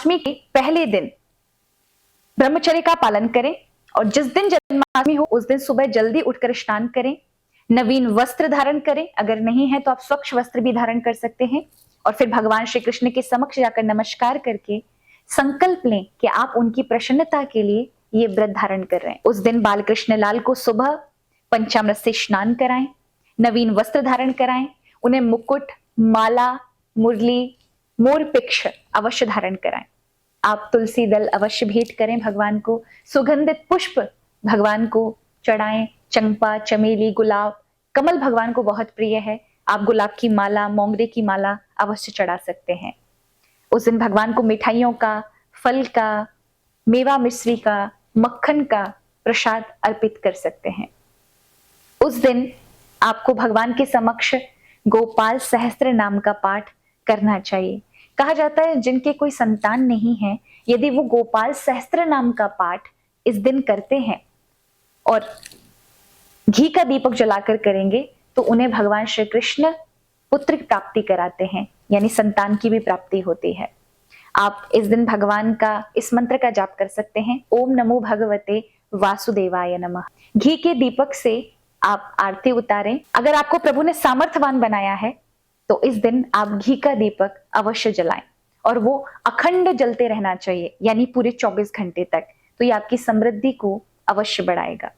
जन्माष्टमी के पहले दिन ब्रह्मचर्य का पालन करें और जिस दिन जन्माष्टमी हो उस दिन सुबह जल्दी उठकर स्नान करें, नवीन वस्त्र धारण करें, अगर नहीं है तो आप स्वच्छ वस्त्र भी धारण कर सकते हैं और फिर भगवान श्री कृष्ण के समक्ष जाकर नमस्कार करके संकल्प लें कि आप उनकी प्रसन्नता के लिए ये व्रत धारण कर रहे हैं। उस दिन बाल कृष्ण लाल को सुबह पंचामृत से स्नान कराएं, नवीन वस्त्र धारण कराएं, उन्हें मुकुट, माला, मुरली, मोरपिक्ष अवश्य धारण कराएं। आप तुलसी दल अवश्य भेंट करें भगवान को, सुगंधित पुष्प भगवान को चढ़ाएं, चंपा, चमेली, गुलाब, कमल भगवान को बहुत प्रिय है। आप गुलाब की माला, मोंगरे की माला अवश्य चढ़ा सकते हैं। उस दिन भगवान को मिठाइयों का, फल का, मेवा मिश्री का, मक्खन का प्रसाद अर्पित कर सकते हैं। उस दिन आपको भगवान के समक्ष गोपाल सहस्त्र नाम का पाठ करना चाहिए। कहा जाता है जिनके कोई संतान नहीं है, यदि वो गोपाल सहस्त्र नाम का पाठ इस दिन करते हैं और घी का दीपक जलाकर करेंगे तो उन्हें भगवान श्री कृष्ण पुत्र की प्राप्ति कराते हैं, यानी संतान की भी प्राप्ति होती है। आप इस दिन भगवान का इस मंत्र का जाप कर सकते हैं, ओम नमो भगवते वासुदेवाय नमः। घी के दीपक से आप आरती उतारें। अगर आपको प्रभु ने सामर्थ्यवान बनाया है तो इस दिन आप घी का दीपक अवश्य जलाएं और वो अखंड जलते रहना चाहिए, यानी पूरे 24 घंटे तक। तो ये आपकी समृद्धि को अवश्य बढ़ाएगा।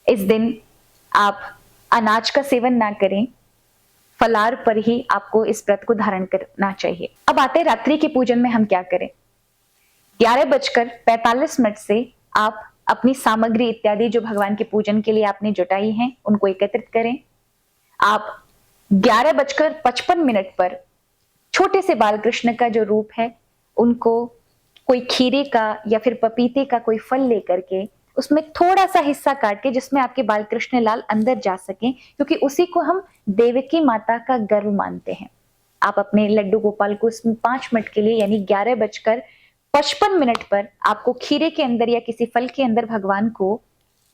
इस दिन आप अनाज का सेवन ना करें, फलाहार पर ही आपको इस व्रत को धारण करना चाहिए। अब आते हैं रात्रि के पूजन में हम क्या करें। 11:45 से आप अपनी सामग्री इत्यादि जो भगवान के पूजन के लिए आपने जुटाई हैं उनको एकत्रित करें। आप 11:55 पर छोटे से बाल कृष्ण का जो रूप है उनको कोई खीरे का या फिर पपीते का कोई फल लेकर के उसमें थोड़ा सा हिस्सा काट के जिसमें आपके बाल कृष्ण लाल अंदर जा सकें, क्योंकि उसी को हम देवकी माता का गर्व मानते हैं। आप अपने लड्डू गोपाल को इसमें 5 मिनट के लिए यानी 11:55 पर आपको खीरे के अंदर या किसी फल के अंदर भगवान को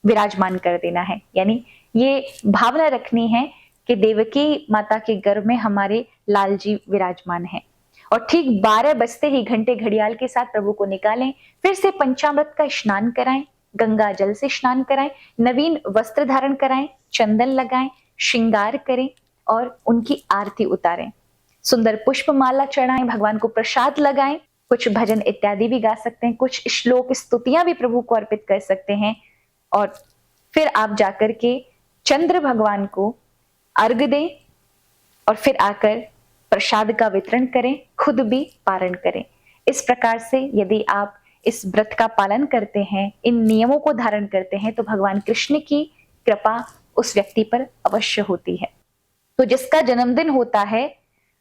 विराजमान कर देना है। यानी ये भावना रखनी है कि देवकी माता के गर्भ में हमारे लाल जी विराजमान है। और ठीक 12 बजते ही घंटे घड़ियाल के साथ प्रभु को निकालें, फिर से पंचामृत का स्नान कराएं, गंगा जल से स्नान कराएं, नवीन वस्त्र धारण कराएं, चंदन लगाएं, श्रृंगार करें और उनकी आरती उतारें, सुंदर पुष्प माला चढ़ाएं, भगवान को प्रसाद लगाएं, कुछ भजन इत्यादि भी गा सकते हैं, कुछ श्लोक स्तुतियां भी प्रभु को अर्पित कर सकते हैं और फिर आप जाकर के चंद्र भगवान को अर्घ्य दें और फिर आकर प्रसाद का वितरण करें, खुद भी पारण करें। इस प्रकार से यदि आप इस व्रत का पालन करते हैं, इन नियमों को धारण करते हैं, तो भगवान कृष्ण की कृपा उस व्यक्ति पर अवश्य होती है। तो जिसका जन्मदिन होता है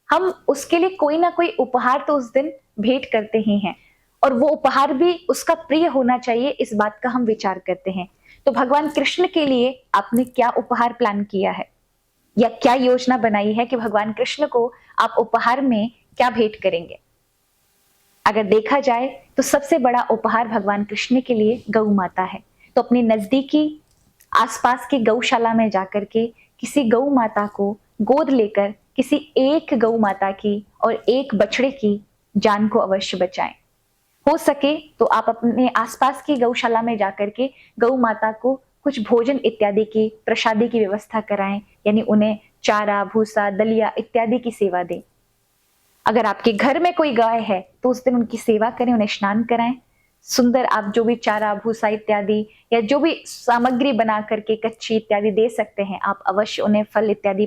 हम उसके लिए कोई ना कोई उपहार तो उस दिन भेंट करते ही हैं और वो उपहार भी उसका प्रिय होना चाहिए, इस बात का हम विचार करते हैं। तो भगवान कृष्ण के लिए आपने क्या उपहार प्लान किया है या क्या योजना बनाई है कि भगवान कृष्ण को आप उपहार में क्या भेंट करेंगे। अगर देखा जाए तो सबसे बड़ा उपहार भगवान कृष्ण के लिए गौ माता है। तो अपनी नजदीकी आसपास की गौशाला में जाकर के किसी गौ माता को गोद लेकर किसी एक गौ माता की और एक बछड़े की जान को अवश्य बचाएं। हो सके तो आप अपने आसपास की गौशाला में जाकर के गौ माता को कुछ भोजन इत्यादि की प्रसादी की व्यवस्था कराएं, यानी उन्हें चारा, भूसा, दलिया इत्यादि की सेवा दें। अगर आपके घर में कोई गाय है तो उस दिन उनकी सेवा करें, उन्हें स्नान कराएं। सुंदर आप जो भी चारा, भूसा इत्यादि या जो भी सामग्री बना करके कच्ची इत्यादि दे सकते हैं, आप अवश्य उन्हें फल इत्यादि